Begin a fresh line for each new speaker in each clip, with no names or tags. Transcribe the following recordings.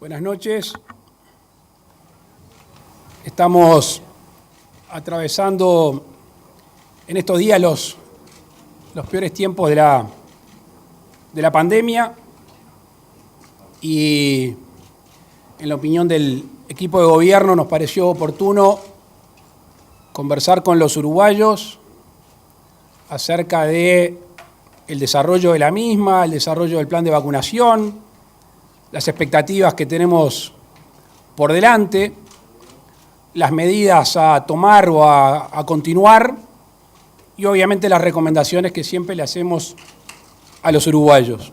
Buenas noches. Estamos atravesando en estos días los peores tiempos de la pandemia y en la opinión del equipo de gobierno nos pareció oportuno conversar con los uruguayos acerca de el desarrollo de la misma, el desarrollo del plan de vacunación, las expectativas que tenemos por delante, las medidas a tomar o a continuar y obviamente las recomendaciones que siempre le hacemos a los uruguayos.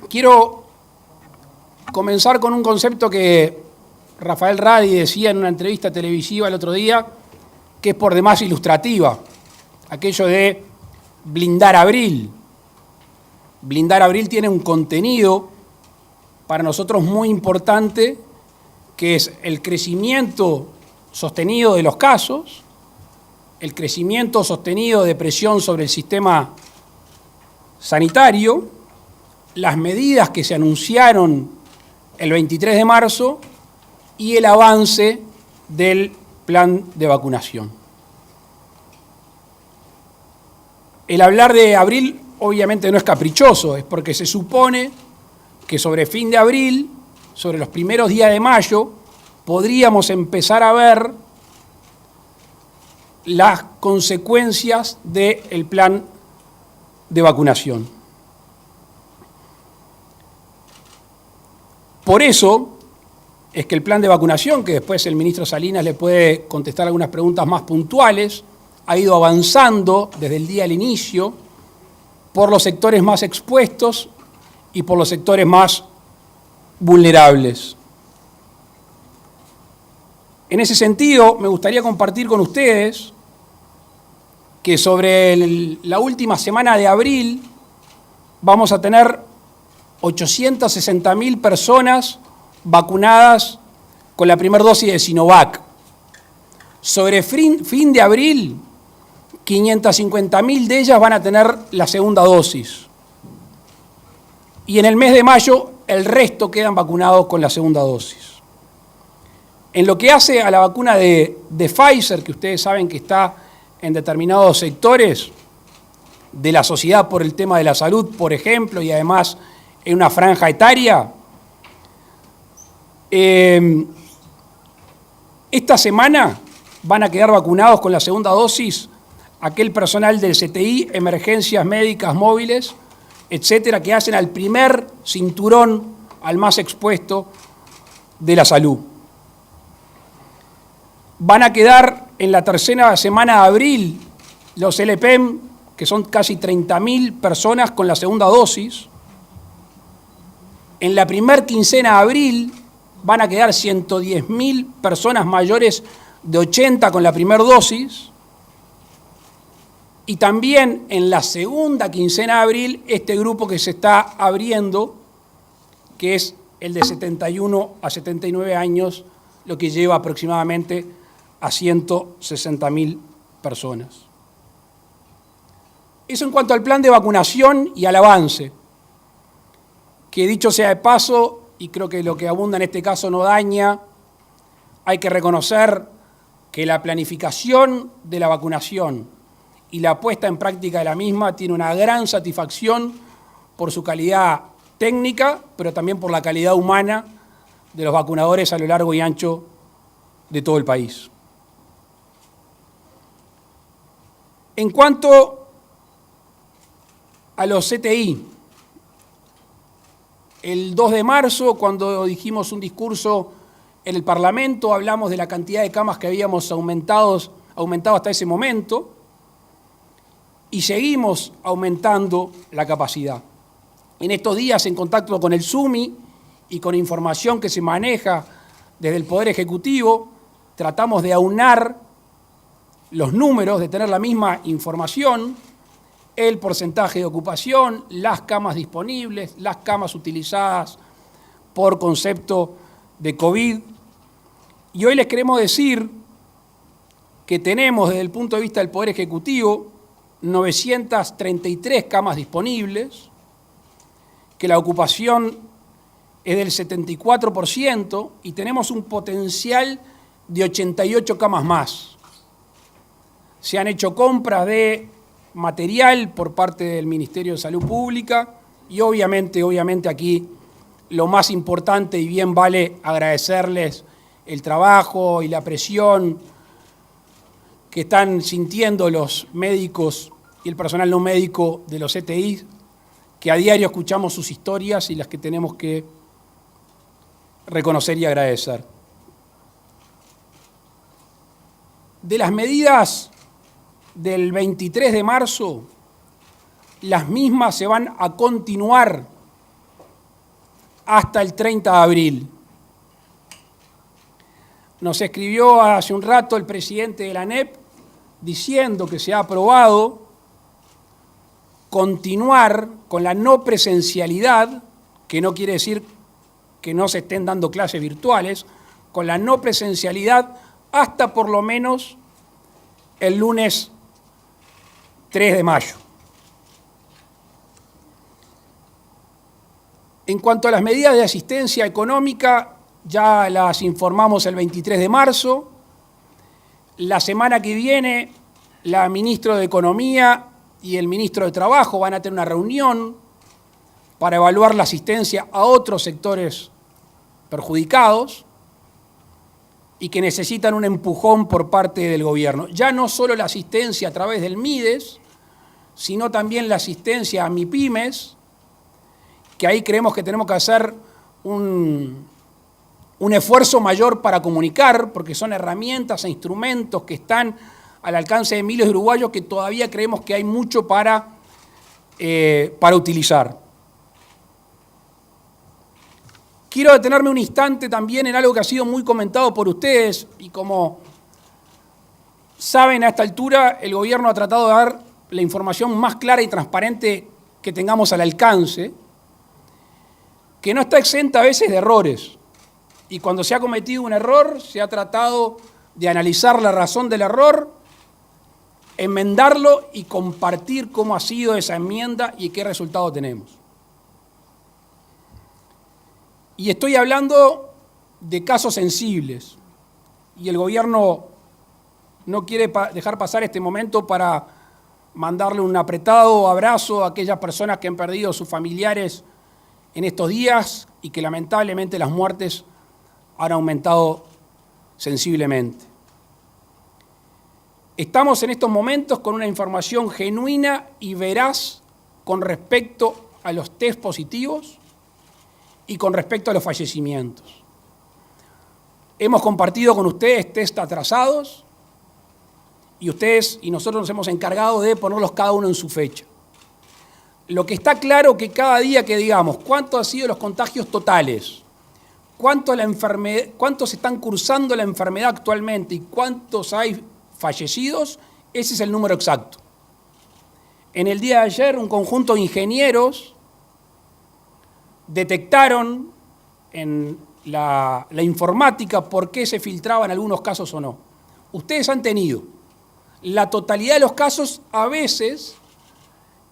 Quiero comenzar con un concepto que Rafael Radi decía en una entrevista televisiva el otro día, que es por demás ilustrativa, aquello de blindar abril. Blindar abril tiene un contenido para nosotros muy importante, que es el crecimiento sostenido de los casos, el crecimiento sostenido de presión sobre el sistema sanitario, las medidas que se anunciaron el 23 de marzo y el avance del plan de vacunación. El hablar de abril obviamente no es caprichoso, es porque se supone que sobre fin de abril, sobre los primeros días de mayo, podríamos empezar a ver las consecuencias del plan de vacunación. Por eso es que el plan de vacunación, que después el ministro Salinas le puede contestar algunas preguntas más puntuales, ha ido avanzando desde el día del inicio por los sectores más expuestos y por los sectores más vulnerables. En ese sentido, me gustaría compartir con ustedes que sobre la última semana de abril vamos a tener 860.000 personas vacunadas con la primera dosis de Sinovac. Sobre fin de abril, 550.000 de ellas van a tener la segunda dosis. Y en el mes de mayo, el resto quedan vacunados con la segunda dosis. En lo que hace a la vacuna de Pfizer, que ustedes saben que está en determinados sectores de la sociedad por el tema de la salud, por ejemplo, y además en una franja etaria, esta semana van a quedar vacunados con la segunda dosis aquel personal del CTI, emergencias médicas móviles, etcétera, que hacen al primer cinturón, al más expuesto de la salud. Van a quedar en la tercera semana de abril los LPM, que son casi 30.000 personas con la segunda dosis. En la primer quincena de abril van a quedar 110.000 personas mayores de 80 con la primera dosis. Y también en la segunda quincena de abril, este grupo que se está abriendo, que es el de 71 a 79 años, lo que lleva aproximadamente a 160.000 personas. Eso en cuanto al plan de vacunación y al avance, que dicho sea de paso, y creo que lo que abunda en este caso no daña, hay que reconocer que la planificación de la vacunación y la puesta en práctica de la misma tiene una gran satisfacción por su calidad técnica, pero también por la calidad humana de los vacunadores a lo largo y ancho de todo el país. En cuanto a los CTI, el 2 de marzo, cuando dijimos un discurso en el Parlamento, hablamos de la cantidad de camas que habíamos aumentado hasta ese momento, y seguimos aumentando la capacidad. En estos días, en contacto con el SUMI y con información que se maneja desde el Poder Ejecutivo, tratamos de aunar los números, de tener la misma información, el porcentaje de ocupación, las camas disponibles, las camas utilizadas por concepto de COVID. Y hoy les queremos decir que tenemos, desde el punto de vista del Poder Ejecutivo, 933 camas disponibles, que la ocupación es del 74% y tenemos un potencial de 88 camas más. Se han hecho compras de material por parte del Ministerio de Salud Pública y obviamente aquí lo más importante, y bien vale agradecerles el trabajo y la presión que están sintiendo los médicos y el personal no médico de los CTI, que a diario escuchamos sus historias y las que tenemos que reconocer y agradecer. De las medidas del 23 de marzo, las mismas se van a continuar hasta el 30 de abril. Nos escribió hace un rato el presidente de la ANEP diciendo que se ha aprobado continuar con la no presencialidad, que no quiere decir que no se estén dando clases virtuales, con la no presencialidad hasta por lo menos el lunes 3 de mayo. En cuanto a las medidas de asistencia económica, ya las informamos el 23 de marzo. La semana que viene, la ministra de Economía y el ministro de Trabajo van a tener una reunión para evaluar la asistencia a otros sectores perjudicados y que necesitan un empujón por parte del gobierno. Ya no solo la asistencia a través del MIDES, sino también la asistencia a MIPYMES, que ahí creemos que tenemos que hacer un esfuerzo mayor para comunicar, porque son herramientas e instrumentos que están al alcance de miles de uruguayos que todavía creemos que hay mucho para utilizar. Quiero detenerme un instante también en algo que ha sido muy comentado por ustedes y como saben a esta altura el gobierno ha tratado de dar la información más clara y transparente que tengamos al alcance, que no está exenta a veces de errores. Y cuando se ha cometido un error, se ha tratado de analizar la razón del error, enmendarlo y compartir cómo ha sido esa enmienda y qué resultado tenemos. Y estoy hablando de casos sensibles. Y el gobierno no quiere dejar pasar este momento para mandarle un apretado abrazo a aquellas personas que han perdido sus familiares en estos días y que lamentablemente las muertes han aumentado sensiblemente. Estamos en estos momentos con una información genuina y veraz con respecto a los test positivos y con respecto a los fallecimientos. Hemos compartido con ustedes test atrasados y ustedes y nosotros nos hemos encargado de ponerlos cada uno en su fecha. Lo que está claro es que cada día que digamos cuántos han sido los contagios totales, cuántos están cursando la enfermedad actualmente y cuántos hay fallecidos, ese es el número exacto. En el día de ayer, un conjunto de ingenieros detectaron en la informática por qué se filtraban algunos casos o no. Ustedes han tenido la totalidad de los casos, a veces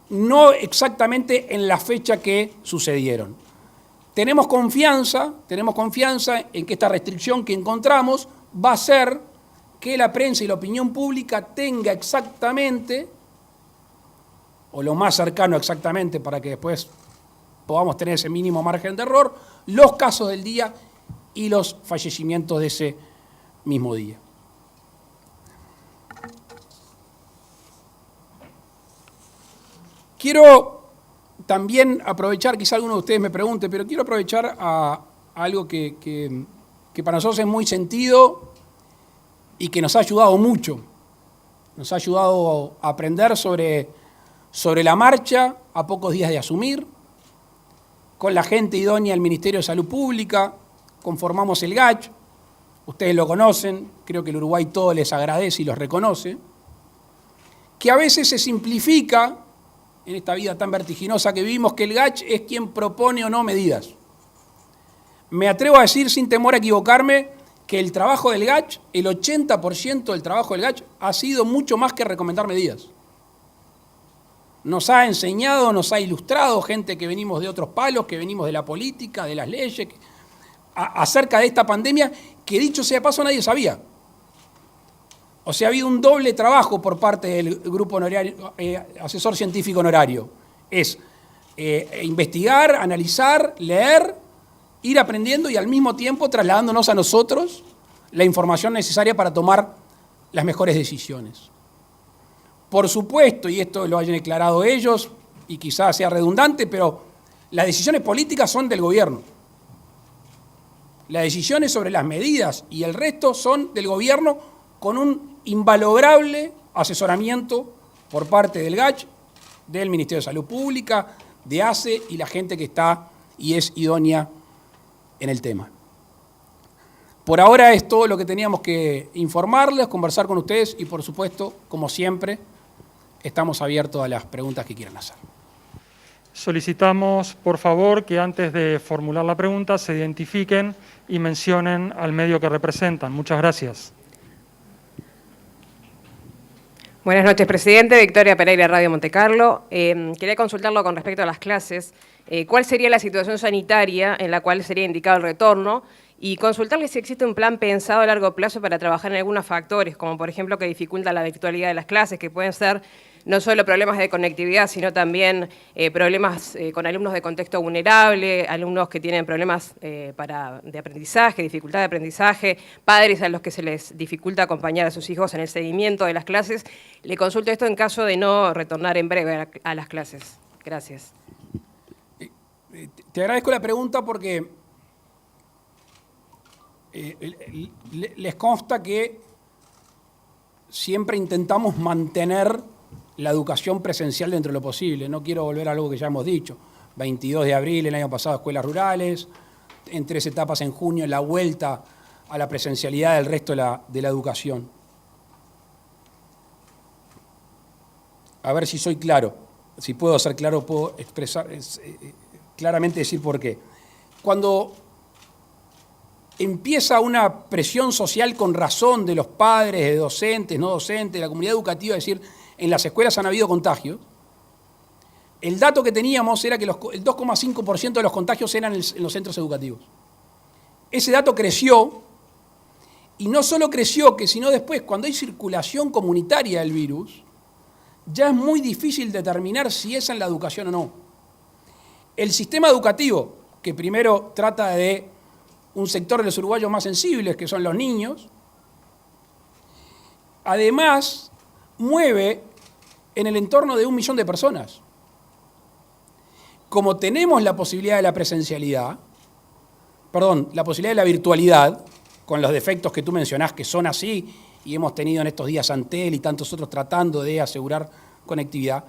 no exactamente en la fecha que sucedieron. Tenemos confianza en que esta restricción que encontramos va a hacer que la prensa y la opinión pública tenga exactamente, o lo más cercano exactamente para que después podamos tener ese mínimo margen de error, los casos del día y los fallecimientos de ese mismo día. Quiero también aprovechar, quizá alguno de ustedes me pregunte, pero quiero aprovechar a algo que para nosotros es muy sentido y que nos ha ayudado mucho. Nos ha ayudado a aprender sobre la marcha a pocos días de asumir. Con la gente idónea del Ministerio de Salud Pública conformamos el GACH. Ustedes lo conocen, creo que el Uruguay todo les agradece y los reconoce. Que a veces se simplifica en esta vida tan vertiginosa que vivimos, que el GACH es quien propone o no medidas. Me atrevo a decir, sin temor a equivocarme, que el trabajo del GACH, el 80% del trabajo del GACH, ha sido mucho más que recomendar medidas. nos ha enseñado, nos ha ilustrado, gente que venimos de otros palos, que venimos de la política, de las leyes, acerca de esta pandemia, que dicho sea de paso nadie sabía. O sea, ha habido un doble trabajo por parte del grupo honorario, asesor científico honorario. Es investigar, analizar, leer, ir aprendiendo y al mismo tiempo trasladándonos a nosotros la información necesaria para tomar las mejores decisiones. Por supuesto, y esto lo hayan declarado ellos, y quizás sea redundante, pero las decisiones políticas son del gobierno. Las decisiones sobre las medidas y el resto son del gobierno con un invalorable asesoramiento por parte del GACH, del Ministerio de Salud Pública, de ACE y la gente que está y es idónea en el tema. Por ahora es todo lo que teníamos que informarles, conversar con ustedes y, por supuesto, como siempre, estamos abiertos a las preguntas que quieran hacer.
Solicitamos, por favor, que antes de formular la pregunta se identifiquen y mencionen al medio que representan. Muchas gracias.
Buenas noches, presidente. Victoria Pereira, Radio Monte Carlo. Quería consultarlo con respecto a las clases. ¿Cuál sería la situación sanitaria en la cual sería indicado el retorno? Y consultarle si existe un plan pensado a largo plazo para trabajar en algunos factores, como por ejemplo que dificultan la virtualidad de las clases, que pueden ser no solo problemas de conectividad, sino también problemas con alumnos de contexto vulnerable, alumnos que tienen problemas de aprendizaje, dificultad de aprendizaje, padres a los que se les dificulta acompañar a sus hijos en el seguimiento de las clases. Le consulto esto en caso de no retornar en breve a las clases. Gracias.
Te agradezco la pregunta porque les consta que siempre intentamos mantener la educación presencial dentro de lo posible. No quiero volver a algo que ya hemos dicho. 22 de abril, el año pasado, escuelas rurales, en 3 etapas en junio, la vuelta a la presencialidad del resto de la educación. A ver si soy claro. Si puedo ser claro, puedo expresar, claramente decir por qué. Cuando empieza una presión social con razón de los padres, de docentes, no docentes, de la comunidad educativa, es decir, en las escuelas han habido contagios, el dato que teníamos era que el 2,5% de los contagios eran en los centros educativos. Ese dato creció, y no solo creció, sino después, cuando hay circulación comunitaria del virus, ya es muy difícil determinar si es en la educación o no. El sistema educativo, que primero trata de un sector de los uruguayos más sensibles, que son los niños, además mueve en el entorno de 1 millón de personas. Como tenemos la posibilidad de la presencialidad, la posibilidad de la virtualidad, con los defectos que tú mencionás que son así, y hemos tenido en estos días Antel y tantos otros tratando de asegurar conectividad,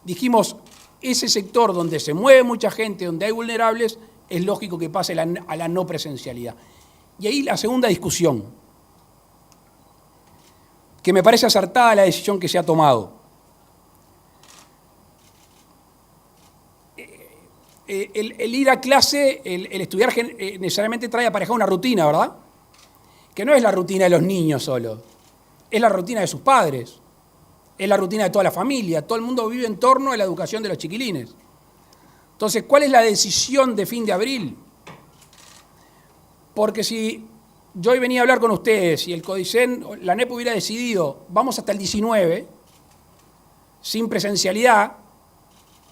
dijimos, ese sector donde se mueve mucha gente, donde hay vulnerables, es lógico que pase a la no presencialidad. Y ahí la segunda discusión, que me parece acertada la decisión que se ha tomado. El ir a clase, el estudiar necesariamente trae aparejada una rutina, ¿verdad? Que no es la rutina de los niños solo, es la rutina de sus padres, es la rutina de toda la familia, todo el mundo vive en torno a la educación de los chiquilines. Entonces, ¿cuál es la decisión de fin de abril? Porque si yo hoy venía a hablar con ustedes y el CODICEN, la ANEP hubiera decidido, vamos hasta el 19, sin presencialidad,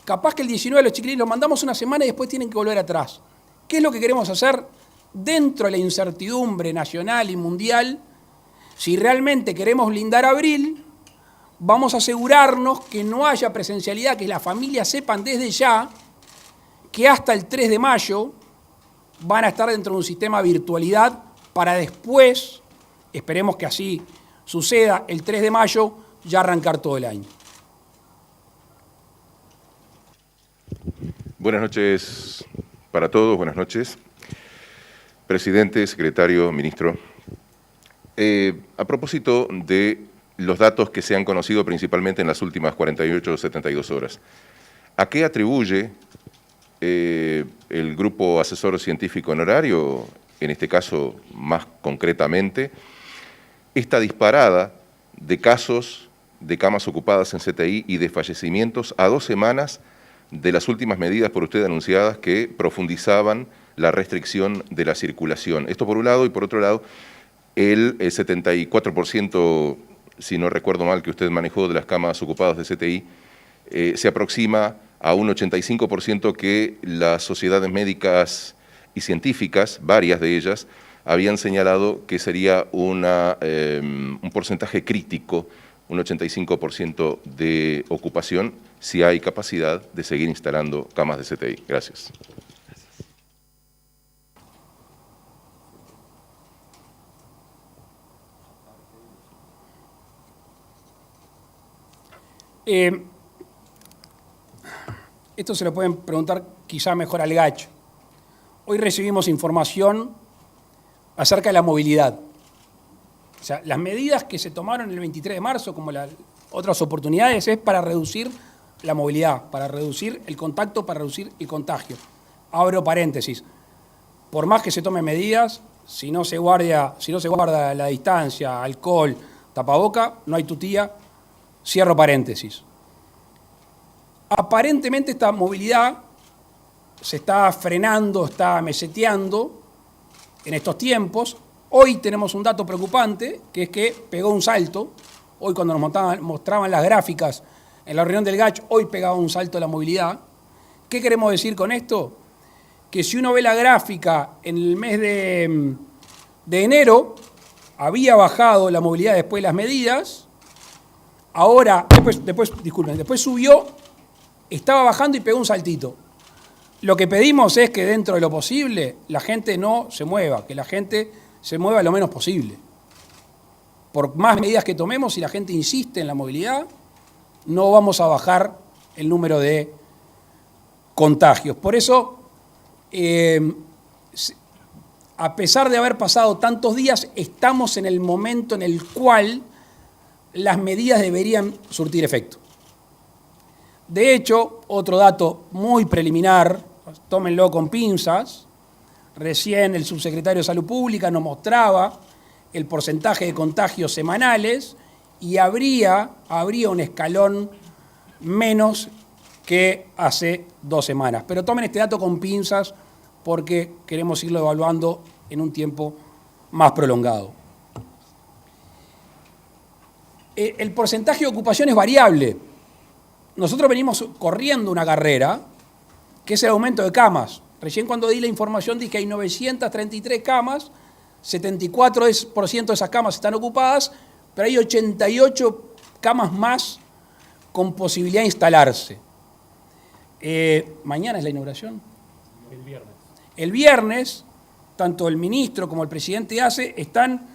capaz que el 19 los chiquilines los mandamos una semana y después tienen que volver atrás. ¿Qué es lo que queremos hacer dentro de la incertidumbre nacional y mundial? Si realmente queremos blindar abril, vamos a asegurarnos que no haya presencialidad, que las familias sepan desde ya que hasta el 3 de mayo van a estar dentro de un sistema de virtualidad para después, esperemos que así suceda, el 3 de mayo ya arrancar todo el año.
Buenas noches para todos, buenas noches. Presidente, secretario, ministro. A propósito de los datos que se han conocido principalmente en las últimas 48 o 72 horas, ¿a qué atribuye el Grupo Asesor Científico Honorario, en este caso más concretamente, esta disparada de casos de camas ocupadas en CTI y de fallecimientos a 2 semanas de las últimas medidas por usted anunciadas que profundizaban la restricción de la circulación. Esto por un lado, y por otro lado, el 74%, si no recuerdo mal, que usted manejó de las camas ocupadas de CTI, se aproxima a un 85% que las sociedades médicas y científicas, varias de ellas, habían señalado que sería un porcentaje crítico, un 85% de ocupación, si hay capacidad de seguir instalando camas de CTI. Gracias.
Esto se lo pueden preguntar quizá mejor al GACH. Hoy recibimos información acerca de la movilidad. O sea, las medidas que se tomaron el 23 de marzo, como las otras oportunidades, es para reducir la movilidad, para reducir el contacto, para reducir el contagio. Abro paréntesis. Por más que se tomen medidas, si no se guarda la distancia, alcohol, tapaboca, no hay tutía. Cierro paréntesis. Aparentemente esta movilidad se está frenando, está meseteando en estos tiempos. Hoy tenemos un dato preocupante, que es que pegó un salto. Hoy cuando nos mostraban las gráficas en la reunión del GACH, hoy pegaba un salto la movilidad. ¿Qué queremos decir con esto? Que si uno ve la gráfica en el mes de enero, había bajado la movilidad después de las medidas. Ahora, después subió, estaba bajando y pegó un saltito. Lo que pedimos es que dentro de lo posible la gente no se mueva, que la gente se mueva lo menos posible. Por más medidas que tomemos, si la gente insiste en la movilidad, no vamos a bajar el número de contagios. Por eso, a pesar de haber pasado tantos días, estamos en el momento en el cual las medidas deberían surtir efecto. De hecho, otro dato muy preliminar, tómenlo con pinzas, recién el subsecretario de Salud Pública nos mostraba el porcentaje de contagios semanales y habría un escalón menos que hace 2 semanas. Pero tomen este dato con pinzas porque queremos irlo evaluando en un tiempo más prolongado. El porcentaje de ocupación es variable. Nosotros venimos corriendo una carrera, que es el aumento de camas. Recién cuando di la información dije que hay 933 camas, 74% de esas camas están ocupadas, pero hay 88 camas más con posibilidad de instalarse. ¿Mañana es la inauguración?
El viernes.
El viernes, tanto el ministro como el presidente ACE están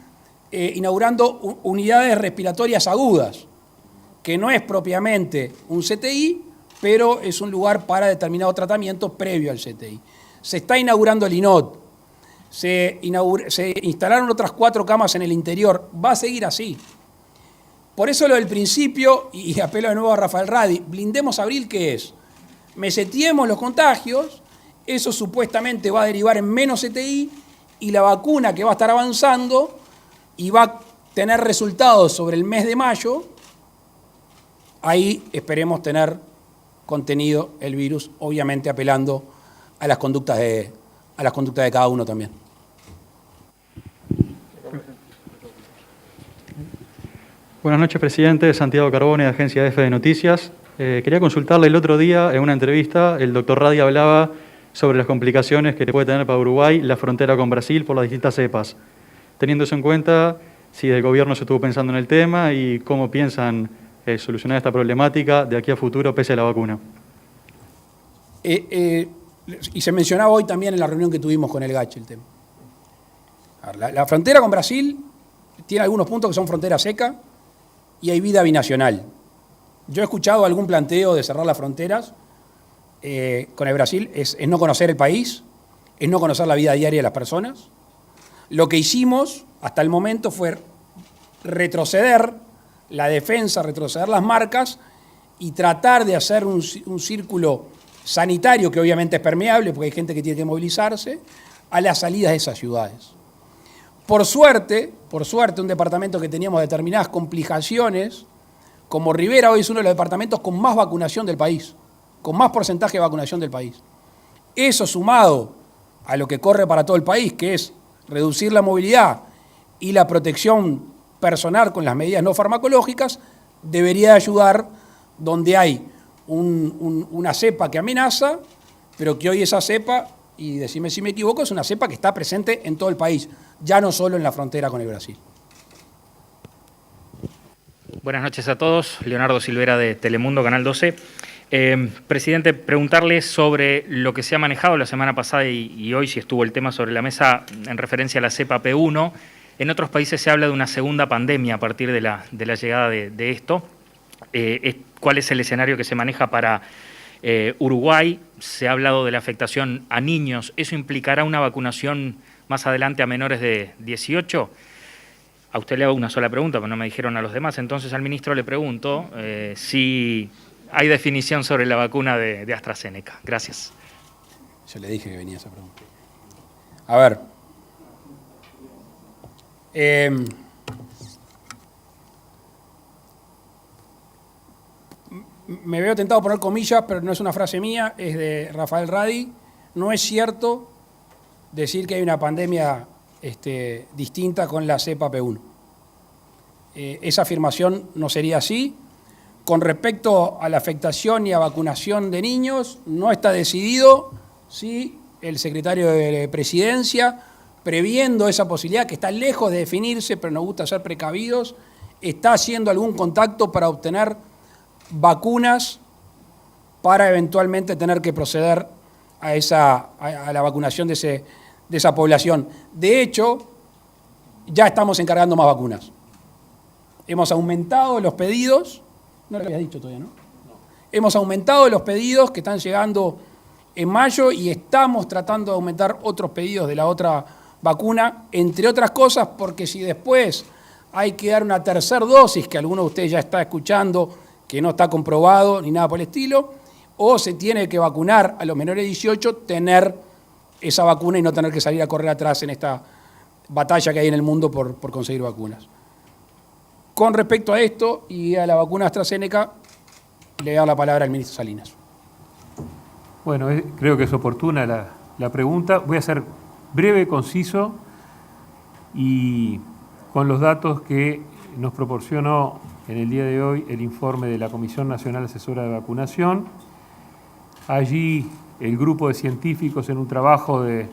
inaugurando unidades respiratorias agudas, que no es propiamente un CTI, pero es un lugar para determinado tratamiento previo al CTI. Se está inaugurando el INOT, se instalaron otras 4 camas en el interior, va a seguir así. Por eso lo del principio, y apelo de nuevo a Rafael Radi, blindemos abril, ¿qué es? Meseteemos los contagios, eso supuestamente va a derivar en menos CTI, y la vacuna que va a estar avanzando y va a tener resultados sobre el mes de mayo, ahí esperemos tener contenido el virus, obviamente apelando a las conductas de cada uno también.
Buenas noches, presidente. Santiago Carbone, de Agencia EFE de Noticias. Quería consultarle el otro día, en una entrevista, el doctor Radi hablaba sobre las complicaciones que puede tener para Uruguay la frontera con Brasil por las distintas cepas. Teniendo eso en cuenta, si el gobierno se estuvo pensando en el tema y cómo piensan solucionar esta problemática de aquí a futuro pese a la vacuna.
Y se mencionaba hoy también en la reunión que tuvimos con el GACH el tema. La frontera con Brasil tiene algunos puntos que son frontera seca y hay vida binacional. Yo he escuchado algún planteo de cerrar las fronteras con el Brasil, es no conocer el país, es no conocer la vida diaria de las personas. Lo que hicimos hasta el momento fue retroceder la defensa, retroceder las marcas y tratar de hacer un círculo sanitario, que obviamente es permeable porque hay gente que tiene que movilizarse, a las salidas de esas ciudades. Por suerte, un departamento que teníamos determinadas complicaciones como Rivera hoy es uno de los departamentos con más vacunación del país, con más porcentaje de vacunación del país. Eso sumado a lo que corre para todo el país, que es reducir la movilidad y la protección personal con las medidas no farmacológicas, debería ayudar donde hay una cepa que amenaza, pero que hoy esa cepa, y decime si me equivoco, es una cepa que está presente en todo el país, ya no solo en la frontera con el Brasil.
Buenas noches a todos. Leonardo Silvera de Telemundo, Canal 12. Presidente, preguntarle sobre lo que se ha manejado la semana pasada y hoy, si estuvo el tema sobre la mesa en referencia a la cepa P1. En otros países se habla de una segunda pandemia a partir de la llegada de esto. ¿Cuál es el escenario que se maneja para Uruguay? Se ha hablado de la afectación a niños. ¿Eso implicará una vacunación más adelante a menores de 18? A usted le hago una sola pregunta, pero no me dijeron a los demás. Entonces al ministro le pregunto si hay definición sobre la vacuna de AstraZeneca. Gracias.
Yo le dije que venía esa pregunta. A ver. Me veo tentado a poner comillas, pero no es una frase mía, es de Rafael Radi. No es cierto decir que hay una pandemia distinta con la cepa P1. Esa afirmación no sería así. Con respecto a la afectación y a vacunación de niños, no está decidido si el secretario de Presidencia, previendo esa posibilidad, que está lejos de definirse, pero nos gusta ser precavidos, está haciendo algún contacto para obtener vacunas para eventualmente tener que proceder a la vacunación de esa población. De hecho, ya estamos encargando más vacunas. Hemos aumentado los pedidos, no lo había dicho todavía, ¿no? Hemos aumentado los pedidos que están llegando en mayo y estamos tratando de aumentar otros pedidos de la otra vacuna, entre otras cosas porque si después hay que dar una tercera dosis, que alguno de ustedes ya está escuchando, que no está comprobado ni nada por el estilo, o se tiene que vacunar a los menores de 18, tener esa vacuna y no tener que salir a correr atrás en esta batalla que hay en el mundo por conseguir vacunas. Con respecto a esto y a la vacuna AstraZeneca, le voy a dar la palabra al ministro Salinas.
Bueno, creo que es oportuna la pregunta. Voy a ser breve, conciso y con los datos que nos proporcionó en el día de hoy el informe de la Comisión Nacional Asesora de Vacunación. Allí el grupo de científicos, en un trabajo de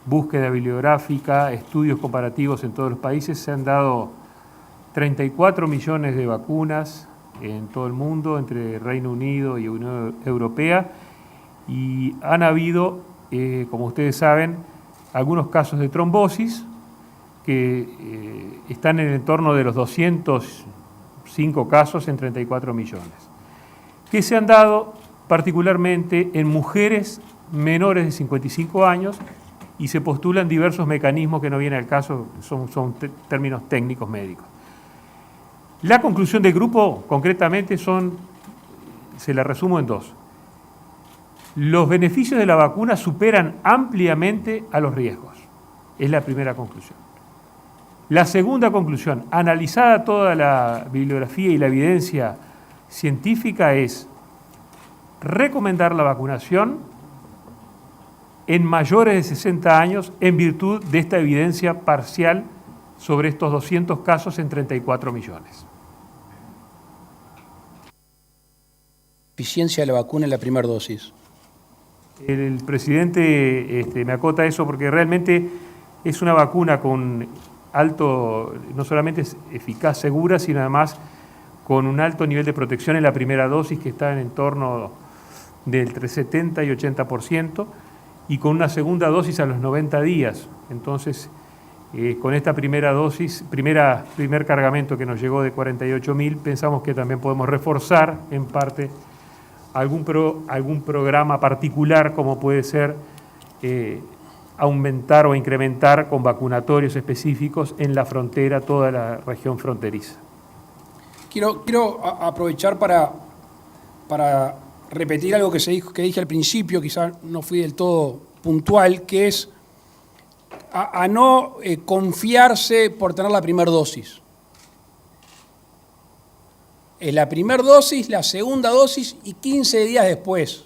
búsqueda bibliográfica, estudios comparativos en todos los países, se han dado 34 millones de vacunas en todo el mundo, entre Reino Unido y Unión Europea, y han habido, como ustedes saben, algunos casos de trombosis que están en el entorno de los 205 casos en 34 millones, que se han dado particularmente en mujeres menores de 55 años y se postulan diversos mecanismos que no vienen al caso, son términos técnicos médicos. La conclusión del grupo, concretamente, se la resumo en dos. Los beneficios de la vacuna superan ampliamente a los riesgos. Es la primera conclusión. La segunda conclusión, analizada toda la bibliografía y la evidencia científica, es recomendar la vacunación en mayores de 60 años en virtud de esta evidencia parcial sobre estos 200 casos en 34 millones.
Eficiencia de la vacuna en la primera dosis.
El presidente me acota eso porque realmente es una vacuna con alto, no solamente es eficaz, segura, sino además con un alto nivel de protección en la primera dosis que está en torno del entre 70 y 80%, y con una segunda dosis a los 90 días. Entonces, con esta primera dosis, primer cargamento que nos llegó de 48.000, pensamos que también podemos reforzar en parte algún programa particular, como puede ser aumentar o incrementar con vacunatorios específicos en la frontera, toda la región fronteriza.
Quiero aprovechar para repetir algo que dije al principio, quizás no fui del todo puntual, que es a no confiarse por tener la primera dosis. es la primera dosis, la segunda dosis y 15 días después.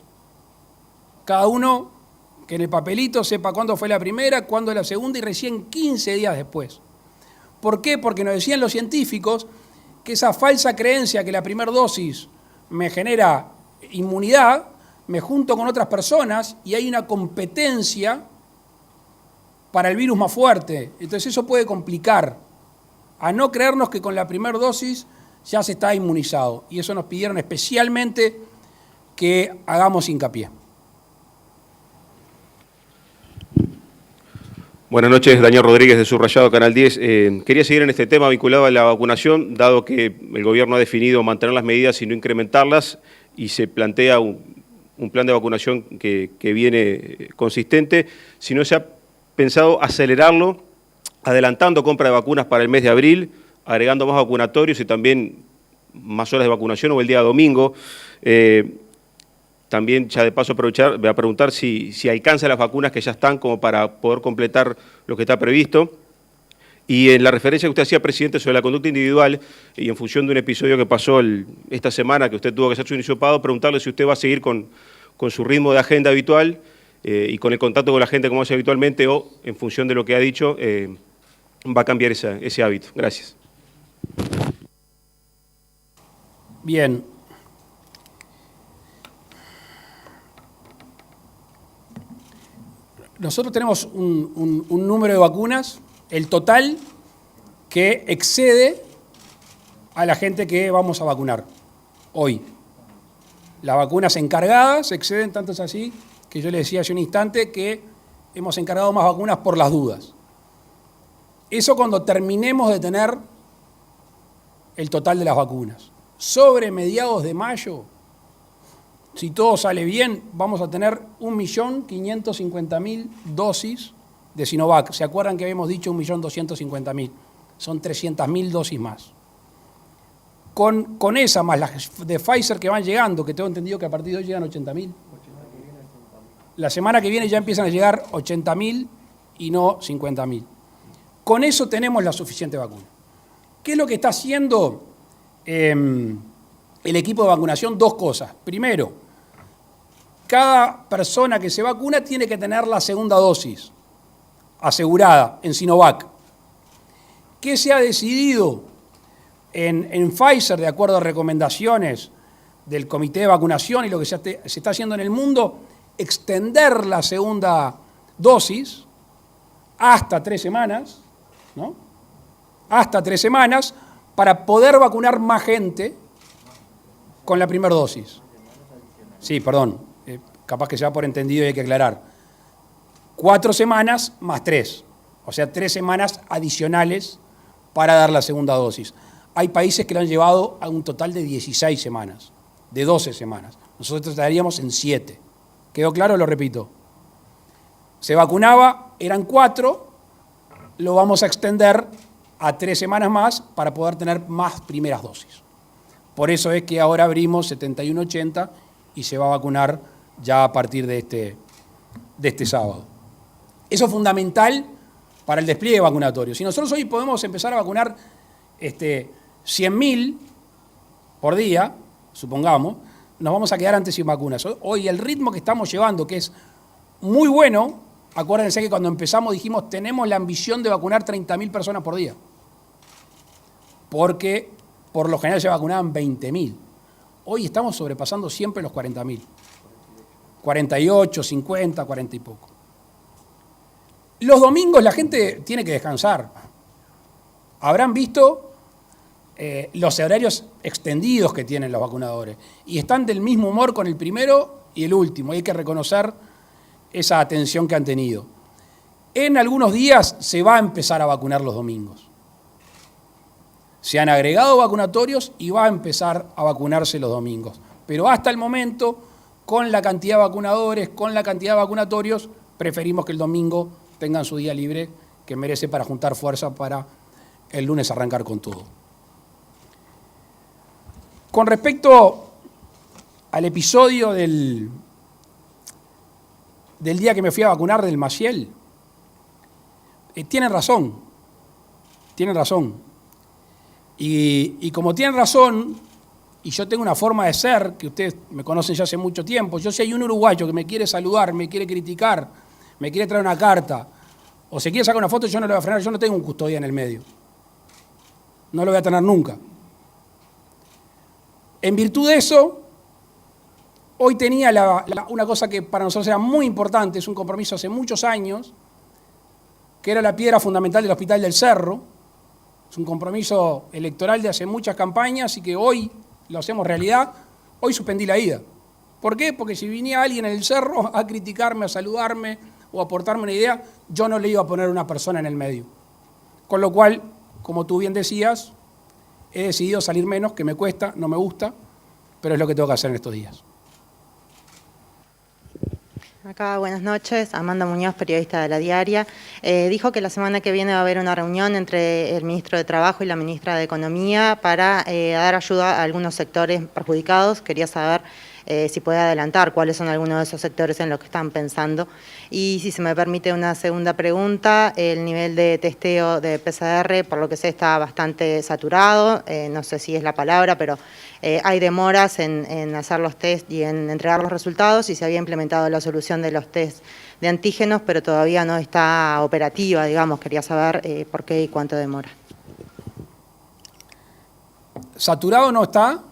Cada uno que en el papelito sepa cuándo fue la primera, cuándo la segunda y recién 15 días después. ¿Por qué? Porque nos decían los científicos que esa falsa creencia que la primera dosis me genera inmunidad, me junto con otras personas y hay una competencia para el virus más fuerte. Entonces eso puede complicar a no creernos que con la primera dosis ya se está inmunizado. Y eso nos pidieron especialmente que hagamos hincapié.
Buenas noches, Daniel Rodríguez de Subrayado, Canal 10. Quería seguir en este tema vinculado a la vacunación, dado que el gobierno ha definido mantener las medidas y no incrementarlas, y se plantea un plan de vacunación que viene consistente. Si no se ha pensado acelerarlo, adelantando compra de vacunas para el mes de abril, agregando más vacunatorios y también más horas de vacunación o el día domingo. También, ya de paso, aprovechar, voy a preguntar si alcanza las vacunas que ya están como para poder completar lo que está previsto. Y en la referencia que usted hacía, presidente, sobre la conducta individual, y en función de un episodio que pasó esta semana, que usted tuvo que hacer su hisopado, preguntarle si usted va a seguir con su ritmo de agenda habitual y con el contacto con la gente como hace habitualmente, o, en función de lo que ha dicho, va a cambiar ese hábito. Gracias.
Bien. Nosotros tenemos un número de vacunas, el total, que excede a la gente que vamos a vacunar hoy. Las vacunas encargadas exceden, tanto es así, que yo le decía hace un instante que hemos encargado más vacunas por las dudas. Eso cuando terminemos de tener el total de las vacunas. Sobre mediados de mayo, si todo sale bien, vamos a tener 1.550.000 dosis de Sinovac. ¿Se acuerdan que habíamos dicho 1.250.000? Son 300.000 dosis más. Con esa más las de Pfizer que van llegando, que tengo entendido que a partir de hoy llegan 80.000. La semana que viene ya empiezan a llegar 80.000 y no 50.000. Con eso tenemos la suficiente vacuna. ¿Qué es lo que está haciendo el equipo de vacunación? Dos cosas. Primero, cada persona que se vacuna tiene que tener la segunda dosis asegurada en Sinovac. ¿Qué se ha decidido en Pfizer, de acuerdo a recomendaciones del Comité de Vacunación y lo que se está haciendo en el mundo? Extender la segunda dosis hasta 3 semanas, ¿no? Hasta 3 semanas, para poder vacunar más gente con la primera dosis. Sí, perdón, capaz que se va por entendido y hay que aclarar. 4 semanas más 3, o sea, 3 semanas adicionales para dar la segunda dosis. Hay países que lo han llevado a un total de 16 semanas, de 12 semanas. Nosotros estaríamos en 7. ¿Quedó claro? Lo repito. Se vacunaba, eran 4, lo vamos a extender a 3 semanas más para poder tener más primeras dosis. Por eso es que ahora abrimos 7180 y se va a vacunar ya a partir de este sábado. Eso es fundamental para el despliegue vacunatorio. Si nosotros hoy podemos empezar a vacunar 100.000 por día, supongamos, nos vamos a quedar antes sin vacunas. Hoy el ritmo que estamos llevando, que es muy bueno, acuérdense que cuando empezamos dijimos tenemos la ambición de vacunar 30.000 personas por día, porque por lo general se vacunaban 20.000. Hoy estamos sobrepasando siempre los 40.000. 48, 50, 40 y poco. Los domingos la gente tiene que descansar. Habrán visto los horarios extendidos que tienen los vacunadores y están del mismo humor con el primero y el último. Hay que reconocer esa atención que han tenido. En algunos días se va a empezar a vacunar los domingos. Se han agregado vacunatorios y va a empezar a vacunarse los domingos. Pero hasta el momento, con la cantidad de vacunadores, con la cantidad de vacunatorios, preferimos que el domingo tengan su día libre, que merece para juntar fuerza para el lunes arrancar con todo. Con respecto al episodio del día que me fui a vacunar del Maciel, tienen razón. Y como tienen razón, y yo tengo una forma de ser, que ustedes me conocen ya hace mucho tiempo. Yo, si hay un uruguayo que me quiere saludar, me quiere criticar, me quiere traer una carta, o se quiere sacar una foto, yo no le voy a frenar. Yo no tengo un custodia en el medio. No lo voy a tener nunca. En virtud de eso, hoy tenía una cosa que para nosotros era muy importante, es un compromiso hace muchos años, que era la piedra fundamental del Hospital del Cerro. Es un compromiso electoral de hace muchas campañas y que hoy lo hacemos realidad. Hoy suspendí la ida. ¿Por qué? Porque si venía alguien en el Cerro a criticarme, a saludarme o a aportarme una idea, yo no le iba a poner una persona en el medio. Con lo cual, como tú bien decías, he decidido salir menos, que me cuesta, no me gusta, pero es lo que tengo que hacer en estos días.
Acá, buenas noches. Amanda Muñoz, periodista de La Diaria. Dijo que la semana que viene va a haber una reunión entre el ministro de Trabajo y la ministra de Economía para dar ayuda a algunos sectores perjudicados. Quería saber si puede adelantar cuáles son algunos de esos sectores en los que están pensando. Y si se me permite una segunda pregunta, el nivel de testeo de PCR, por lo que sé, está bastante saturado. No sé si es la palabra, pero hay demoras en hacer los test y en entregar los resultados, y se había implementado la solución de los test de antígenos, pero todavía no está operativa, digamos. Quería saber por qué y cuánto demora.
Saturado no está.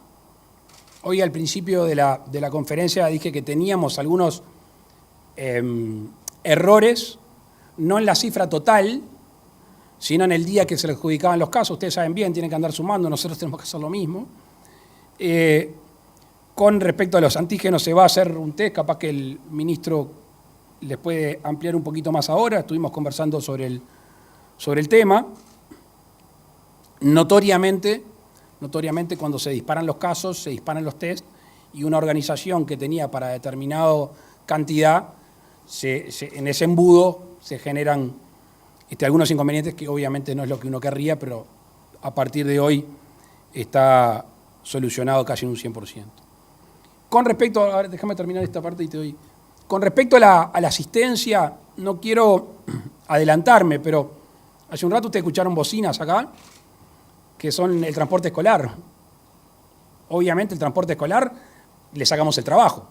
Hoy al principio de la conferencia dije que teníamos algunos errores, no en la cifra total, sino en el día que se le adjudicaban los casos. Ustedes saben bien, tienen que andar sumando, nosotros tenemos que hacer lo mismo. Con respecto a los antígenos, se va a hacer un test, capaz que el ministro les puede ampliar un poquito más ahora. Estuvimos conversando sobre el tema. Notoriamente, cuando se disparan los casos, se disparan los test, y una organización que tenía para determinada cantidad, en ese embudo se generan algunos inconvenientes que obviamente no es lo que uno querría, pero a partir de hoy está solucionado casi en un 100%. Con respecto, a ver, déjame terminar esta parte y te doy. Con respecto a la asistencia, no quiero adelantarme, pero hace un rato ustedes escucharon bocinas acá, que son el transporte escolar. Obviamente el transporte escolar le sacamos el trabajo.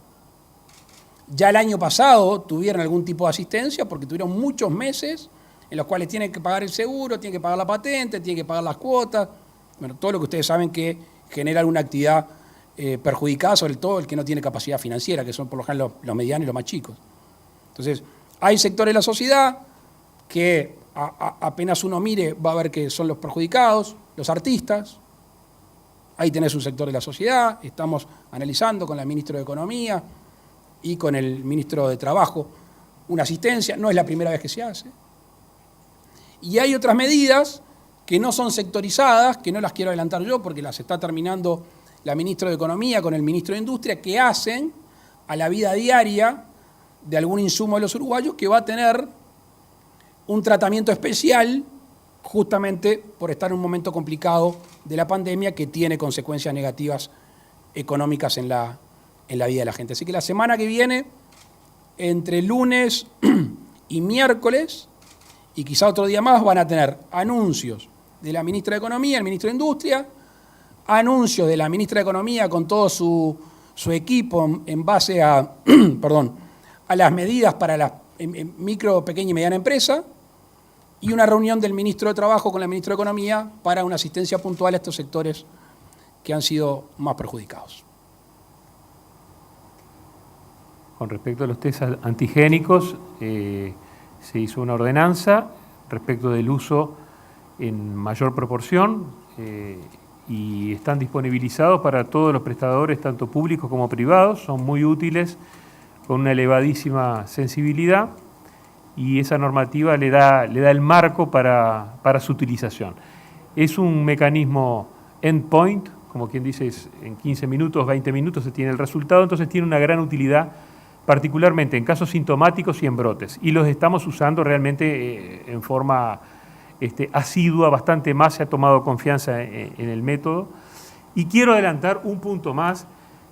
Ya el año pasado tuvieron algún tipo de asistencia porque tuvieron muchos meses en los cuales tienen que pagar el seguro, tienen que pagar la patente, tienen que pagar las cuotas, bueno, todo lo que ustedes saben que genera alguna actividad perjudicada, sobre todo el que no tiene capacidad financiera, que son por lo general los medianos y los más chicos. Entonces, hay sectores de la sociedad que apenas uno mire va a ver que son los perjudicados, los artistas. Ahí tenés un sector de la sociedad. Estamos analizando con la ministra de Economía y con el ministro de Trabajo una asistencia. No es la primera vez que se hace. Y hay otras medidas que no son sectorizadas, que no las quiero adelantar yo porque las está terminando la ministra de Economía con el ministro de Industria, que hacen a la vida diaria de algún insumo de los uruguayos que va a tener un tratamiento especial justamente por estar en un momento complicado de la pandemia que tiene consecuencias negativas económicas en la vida de la gente. Así que la semana que viene, entre lunes y miércoles, y quizá otro día más, van a tener anuncios de la ministra de Economía, el ministro de Industria, anuncios de la ministra de Economía con todo su equipo en base a, a las medidas para la micro, pequeña y mediana empresa, y una reunión del ministro de Trabajo con la ministra de Economía para una asistencia puntual a estos sectores que han sido más perjudicados.
Con respecto a los test antigénicos, se hizo una ordenanza respecto del uso en mayor proporción y están disponibilizados para todos los prestadores, tanto públicos como privados. Son muy útiles, con una elevadísima sensibilidad, y esa normativa le da el marco para su utilización. Es un mecanismo endpoint, como quien dice, en 15 minutos, 20 minutos se tiene el resultado, entonces tiene una gran utilidad, particularmente en casos sintomáticos y en brotes. Y los estamos usando realmente en forma asidua, bastante más, se ha tomado confianza en el método. Y quiero adelantar un punto más,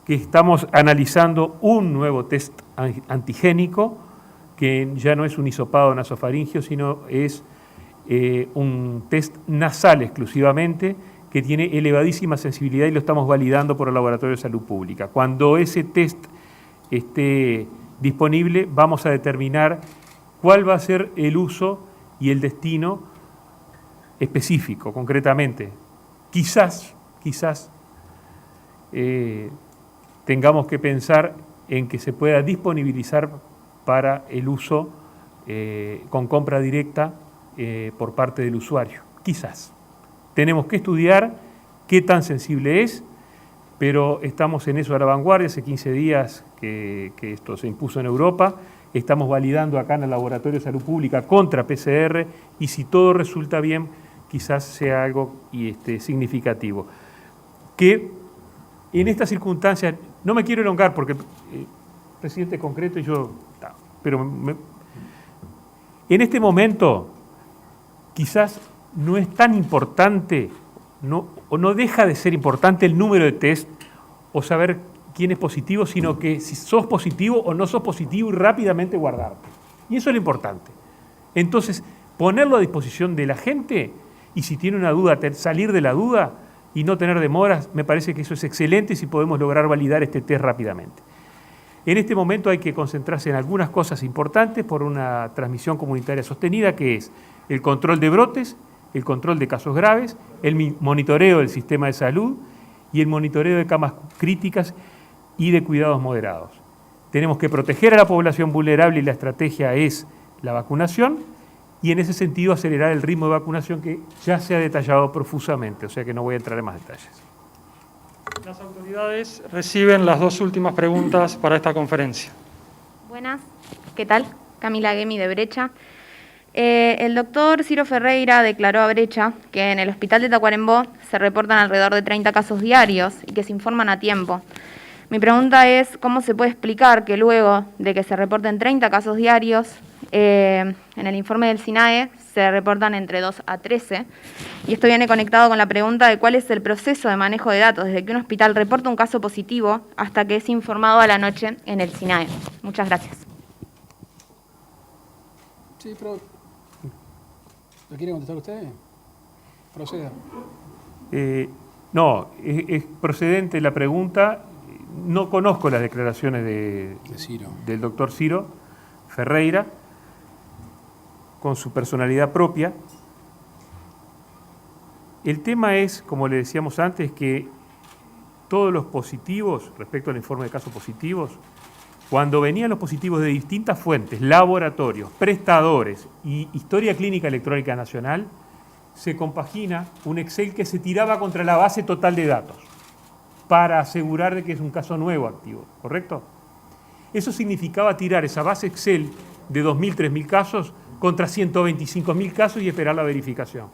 que estamos analizando un nuevo test antigénico, que ya no es un hisopado nasofaringio, sino es un test nasal exclusivamente, que tiene elevadísima sensibilidad y lo estamos validando por el Laboratorio de Salud Pública. Cuando ese test esté disponible, vamos a determinar cuál va a ser el uso y el destino específico, concretamente. Quizás tengamos que pensar en que se pueda disponibilizar para el uso con compra directa por parte del usuario. Quizás. Tenemos que estudiar qué tan sensible es, pero estamos en eso a la vanguardia. Hace 15 días que esto se impuso en Europa. Estamos validando acá en el Laboratorio de Salud Pública contra PCR y si todo resulta bien, quizás sea algo significativo. Que en estas circunstancias, no me quiero elongar porque presidente concreto y yo, pero en este momento quizás no es tan importante o no deja de ser importante el número de test o saber quién es positivo, sino que si sos positivo o no sos positivo y rápidamente guardarte. Y eso es lo importante. Entonces, ponerlo a disposición de la gente y si tiene una duda, salir de la duda y no tener demoras, me parece que eso es excelente si podemos lograr validar este test rápidamente. En este momento hay que concentrarse en algunas cosas importantes por una transmisión comunitaria sostenida, que es el control de brotes, el control de casos graves, el monitoreo del sistema de salud y el monitoreo de camas críticas y de cuidados moderados. Tenemos que proteger a la población vulnerable y la estrategia es la vacunación y en ese sentido acelerar el ritmo de vacunación que ya se ha detallado profusamente, o sea que no voy a entrar en más detalles.
Las autoridades reciben las dos últimas preguntas para esta conferencia.
Buenas, ¿qué tal? Camila Gemi de Brecha. El doctor Ciro Ferreira declaró a Brecha que en el hospital de Tacuarembó se reportan alrededor de 30 casos diarios y que se informan a tiempo. Mi pregunta es, ¿cómo se puede explicar que luego de que se reporten 30 casos diarios, en el informe del SINAE se reportan entre 2 a 13? Y esto viene conectado con la pregunta de cuál es el proceso de manejo de datos desde que un hospital reporta un caso positivo hasta que es informado a la noche en el SINAE. Muchas gracias.
Sí, pero ¿lo quiere contestar usted? Proceda.
No, es procedente la pregunta. No conozco las declaraciones del doctor Ciro Ferreira con su personalidad propia. El tema es, como le decíamos antes, que todos los positivos, respecto al informe de casos positivos, cuando venían los positivos de distintas fuentes, laboratorios, prestadores y historia clínica electrónica nacional, se compagina un Excel que se tiraba contra la base total de datos para asegurar de que es un caso nuevo activo, ¿correcto? Eso significaba tirar esa base Excel de 2.000, 3.000 casos contra 125.000 casos y esperar la verificación.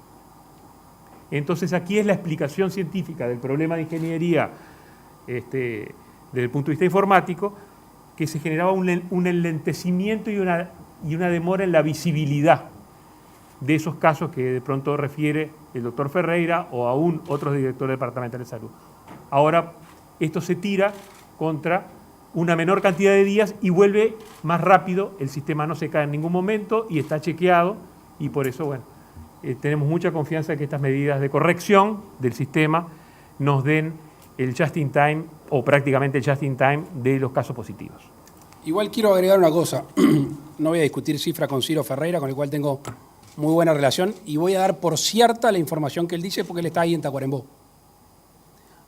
Entonces aquí es la explicación científica del problema de ingeniería desde el punto de vista informático, que se generaba un enlentecimiento y una demora en la visibilidad de esos casos que de pronto refiere el doctor Ferreira o aún otros directores departamentales de salud. Ahora esto se tira contra una menor cantidad de días y vuelve más rápido, el sistema no se cae en ningún momento y está chequeado y por eso, bueno, tenemos mucha confianza en que estas medidas de corrección del sistema nos den el just in time o prácticamente el just in time de los casos positivos.
Igual quiero agregar una cosa, no voy a discutir cifras con Ciro Ferreira, con el cual tengo muy buena relación, y voy a dar por cierta la información que él dice porque él está ahí en Tacuarembó.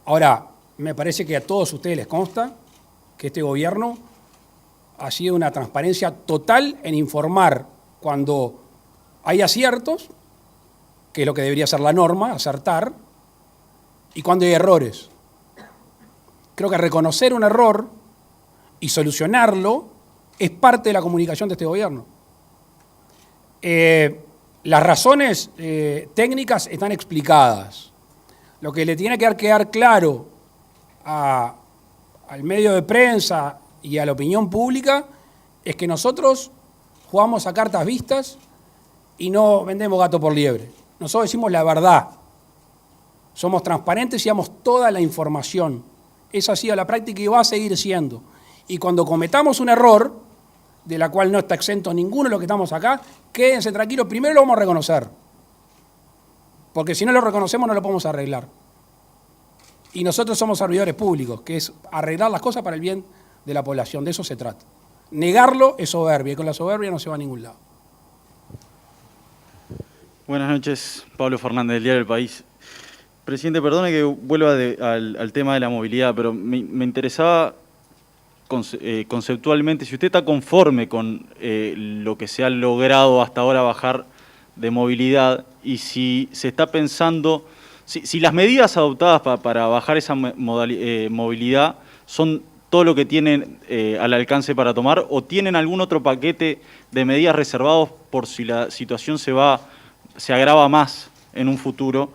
Ahora, me parece que a todos ustedes les consta que este gobierno ha sido una transparencia total en informar cuando hay aciertos, que es lo que debería ser la norma, acertar, y cuando hay errores. Creo que reconocer un error y solucionarlo es parte de la comunicación de este gobierno. Las razones técnicas están explicadas. Lo que le tiene que quedar claro al medio de prensa y a la opinión pública es que nosotros jugamos a cartas vistas y no vendemos gato por liebre. Nosotros decimos la verdad. Somos transparentes y damos toda la información. Esa ha sido la práctica y va a seguir siendo. Y cuando cometamos un error, de la cual no está exento ninguno de los que estamos acá, quédense tranquilos, primero lo vamos a reconocer. Porque si no lo reconocemos no lo podemos arreglar. Y nosotros somos servidores públicos, que es arreglar las cosas para el bien de la población, de eso se trata. Negarlo es soberbia, y con la soberbia no se va a ningún lado.
Buenas noches, Pablo Fernández, del diario El País. Presidente, perdone que vuelva al tema de la movilidad, pero me interesaba conceptualmente si usted está conforme con lo que se ha logrado hasta ahora bajar de movilidad y si se está pensando, si las medidas adoptadas para bajar esa movilidad son todo lo que tienen al alcance para tomar o tienen algún otro paquete de medidas reservados por si la situación se agrava más en un futuro.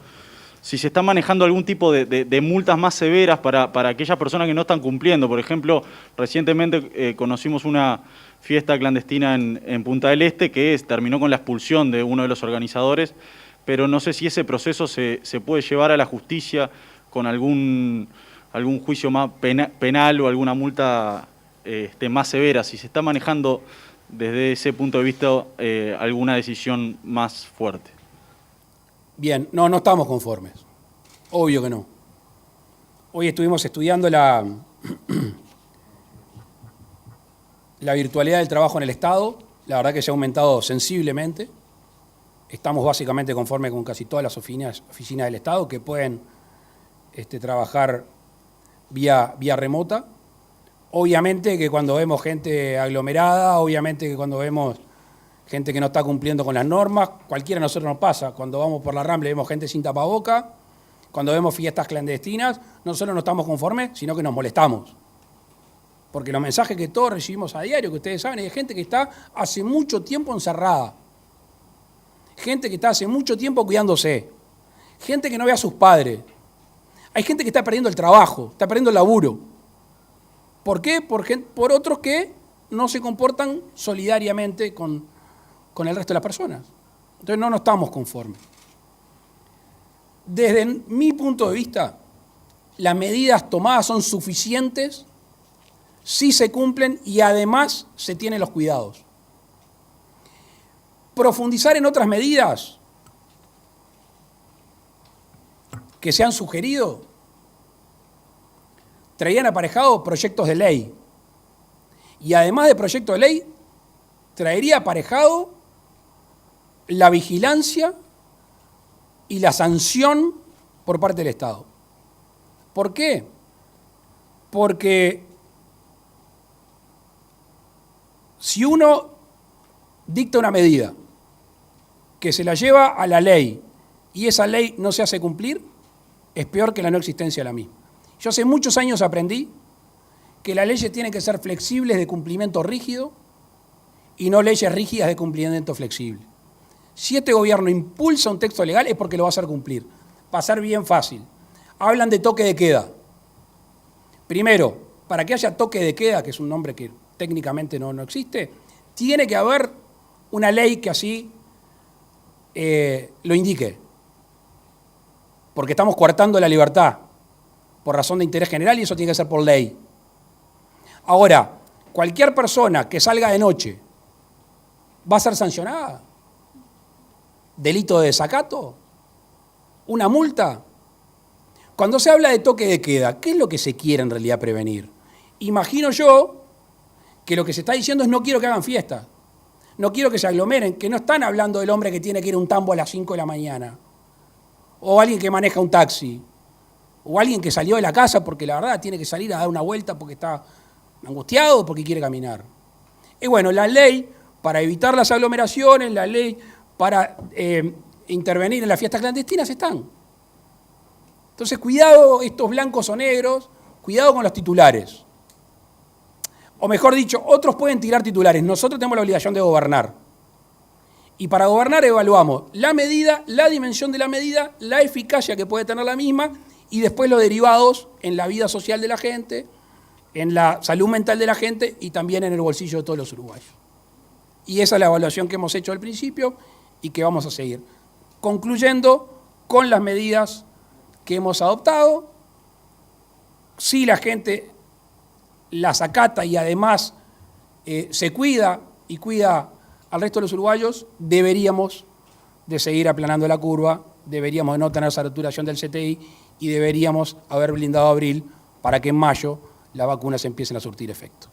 Si se están manejando algún tipo de multas más severas para aquellas personas que no están cumpliendo. Por ejemplo, recientemente conocimos una fiesta clandestina en Punta del Este que terminó con la expulsión de uno de los organizadores, pero no sé si ese proceso se puede llevar a la justicia con algún juicio más penal o alguna multa más severa. Si se está manejando desde ese punto de vista alguna decisión más fuerte.
Bien, no estamos conformes. Obvio que no. Hoy estuvimos estudiando la virtualidad del trabajo en el Estado. La verdad que se ha aumentado sensiblemente. Estamos básicamente conformes con casi todas las oficinas del Estado que pueden trabajar vía remota. Obviamente que cuando vemos gente aglomerada, obviamente que cuando vemos gente que no está cumpliendo con las normas, cualquiera de nosotros nos pasa. Cuando vamos por la Rambla y vemos gente sin tapaboca, cuando vemos fiestas clandestinas, no solo no estamos conformes, sino que nos molestamos. Porque los mensajes que todos recibimos a diario, que ustedes saben, es de gente que está hace mucho tiempo encerrada. Gente que está hace mucho tiempo cuidándose. Gente que no ve a sus padres. Hay gente que está perdiendo el trabajo, está perdiendo el laburo. ¿Por qué? Por otros que no se comportan solidariamente con el resto de las personas. Entonces no estamos conformes. Desde mi punto de vista, las medidas tomadas son suficientes si se cumplen y además se tienen los cuidados. Profundizar en otras medidas que se han sugerido traían aparejados proyectos de ley. Y además de proyectos de ley, traería aparejado la vigilancia y la sanción por parte del Estado. ¿Por qué? Porque si uno dicta una medida que se la lleva a la ley y esa ley no se hace cumplir, es peor que la no existencia de la misma. Yo hace muchos años aprendí que las leyes tienen que ser flexibles de cumplimiento rígido y no leyes rígidas de cumplimiento flexible. Si este gobierno impulsa un texto legal es porque lo va a hacer cumplir. Va a ser bien fácil. Hablan de toque de queda. Primero, para que haya toque de queda, que es un nombre que técnicamente no existe, tiene que haber una ley que así lo indique. Porque estamos coartando la libertad por razón de interés general y eso tiene que ser por ley. Ahora, cualquier persona que salga de noche va a ser sancionada. ¿Delito de desacato? ¿Una multa? Cuando se habla de toque de queda, ¿qué es lo que se quiere en realidad prevenir? Imagino yo que lo que se está diciendo es no quiero que hagan fiestas, no quiero que se aglomeren, que no están hablando del hombre que tiene que ir a un tambo a las 5 de la mañana, o alguien que maneja un taxi, o alguien que salió de la casa porque la verdad tiene que salir a dar una vuelta porque está angustiado o porque quiere caminar. Y bueno, la ley para evitar las aglomeraciones, la ley para intervenir en las fiestas clandestinas están. Entonces, cuidado estos blancos o negros, cuidado con los titulares. O mejor dicho, otros pueden tirar titulares, nosotros tenemos la obligación de gobernar. Y para gobernar evaluamos la medida, la dimensión de la medida, la eficacia que puede tener la misma y después los derivados en la vida social de la gente, en la salud mental de la gente y también en el bolsillo de todos los uruguayos. Y esa es la evaluación que hemos hecho al principio y que vamos a seguir. Concluyendo con las medidas que hemos adoptado, si la gente las acata y además se cuida y cuida al resto de los uruguayos, deberíamos de seguir aplanando la curva deberíamos de no tener saturación del CTI y deberíamos haber blindado abril para que en mayo las vacunas empiecen a surtir efecto.